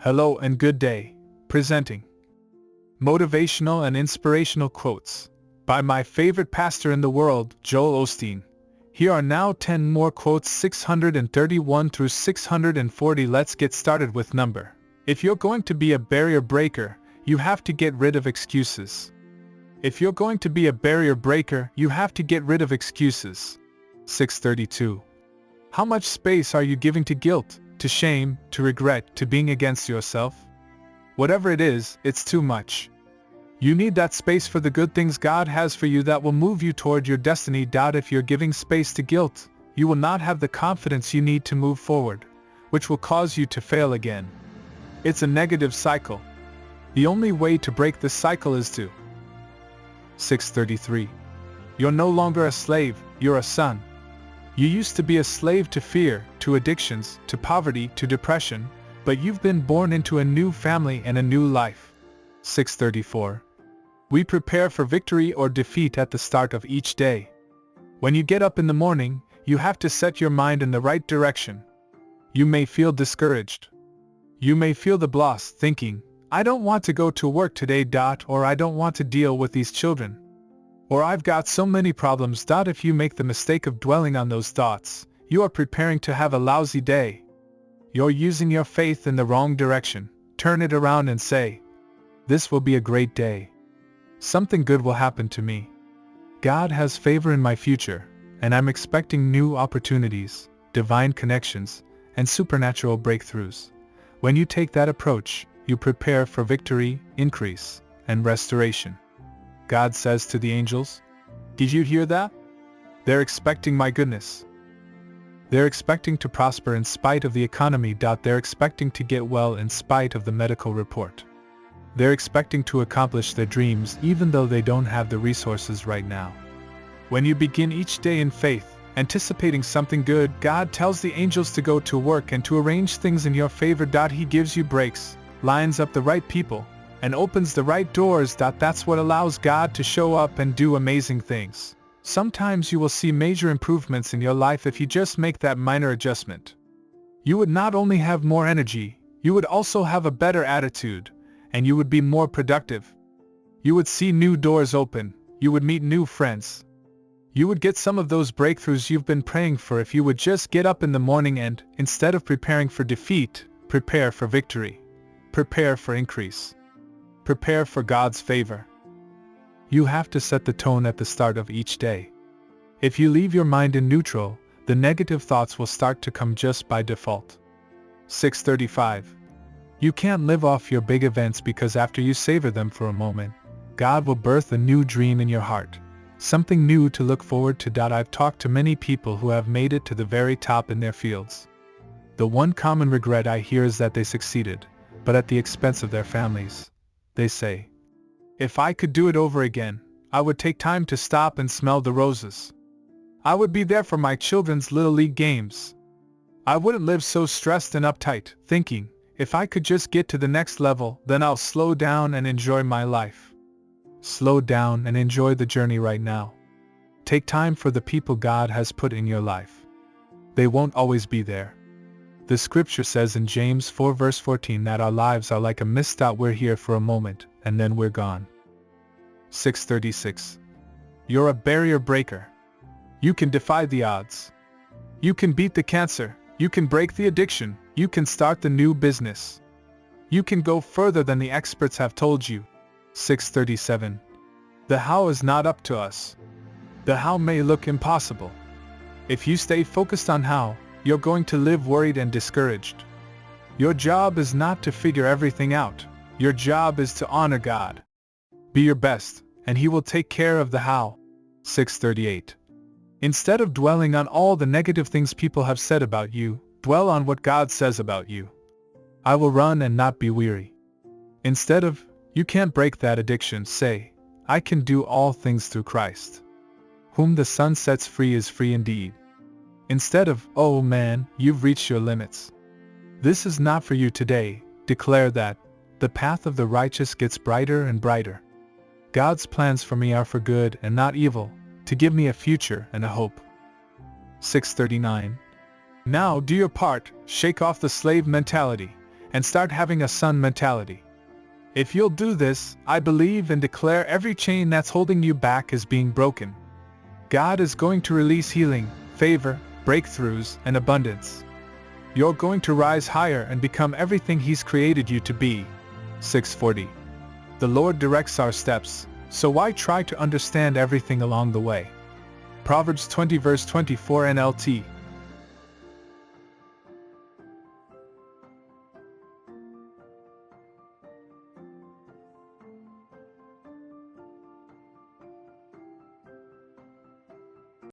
Hello and good day. Presenting Motivational and Inspirational Quotes by my favorite pastor in the world, Joel Osteen. Here are now 10 more quotes 631 through 640. Let's get started with number. If you're going to be a barrier breaker, you have to get rid of excuses. If you're going to be a barrier breaker, you have to get rid of excuses. 632. How much space are you giving to guilt, to shame, to regret, to being against yourself? Whatever it is, it's too much. You need that space for the good things God has for you that will move you toward your destiny. If you're giving space to guilt, you will not have the confidence you need to move forward, which will cause you to fail again. It's a negative cycle. The only way to break this cycle is to 633. You're no longer a slave, you're a son. You used to be a slave to fear, to addictions, to poverty, to depression, but you've been born into a new family and a new life. 634. We prepare for victory or defeat at the start of each day. When you get up in the morning, you have to set your mind in the right direction. You may feel discouraged. You may feel the boss thinking, I don't want to go to work today. Or I don't want to deal with these children. Or I've got so many problems. If you make the mistake of dwelling on those thoughts, you are preparing to have a lousy day. You're using your faith in the wrong direction. Turn it around and say, this will be a great day. Something good will happen to me. God has favor in my future, and I'm expecting new opportunities, divine connections, and supernatural breakthroughs. When you take that approach, you prepare for victory, increase, and restoration. God says to the angels, did you hear that? They're expecting my goodness. They're expecting to prosper in spite of the economy. They're expecting to get well in spite of the medical report. They're expecting to accomplish their dreams even though they don't have the resources right now. When you begin each day in faith, anticipating something good, God tells the angels to go to work and to arrange things in your favor. He gives you breaks, lines up the right people, and opens the right doors. That's what allows God to show up and do amazing things. Sometimes you will see major improvements in your life if you just make that minor adjustment. You would not only have more energy, you would also have a better attitude, and you would be more productive. You would see new doors open, you would meet new friends. You would get some of those breakthroughs you've been praying for if you would just get up in the morning and, instead of preparing for defeat, prepare for victory. Prepare for increase. Prepare for God's favor. You have to set the tone at the start of each day. If you leave your mind in neutral, the negative thoughts will start to come just by default. 635. You can't live off your big events because after you savor them for a moment, God will birth a new dream in your heart. Something new to look forward to. I've talked to many people who have made it to the very top in their fields. The one common regret I hear is that they succeeded, but at the expense of their families. They say, if I could do it over again, I would take time to stop and smell the roses. I would be there for my children's little league games. I wouldn't live so stressed and uptight, thinking, if I could just get to the next level, then I'll slow down and enjoy my life. Slow down and enjoy the journey right now. Take time for the people God has put in your life. They won't always be there. The scripture says in James 4 verse 14 that our lives are like a mist. We're here for a moment, and then we're gone. 636. You're a barrier breaker. You can defy the odds. You can beat the cancer. You can break the addiction. You can start the new business. You can go further than the experts have told you. 637. The how is not up to us. The how may look impossible. If you stay focused on how, you're going to live worried and discouraged. Your job is not to figure everything out. Your job is to honor God. Be your best, and He will take care of the how. 638. Instead of dwelling on all the negative things people have said about you, dwell on what God says about you. I will run and not be weary. Instead of, you can't break that addiction, say, I can do all things through Christ. Whom the Son sets free is free indeed. Instead of, oh man, you've reached your limits. This is not for you today, declare that, the path of the righteous gets brighter and brighter. God's plans for me are for good and not evil, to give me a future and a hope. 639. Now do your part, shake off the slave mentality, and start having a son mentality. If you'll do this, I believe and declare every chain that's holding you back is being broken. God is going to release healing, favor, breakthroughs, and abundance. You're going to rise higher and become everything He's created you to be. 640. The Lord directs our steps, so why try to understand everything along the way? Proverbs 20 verse 24 NLT.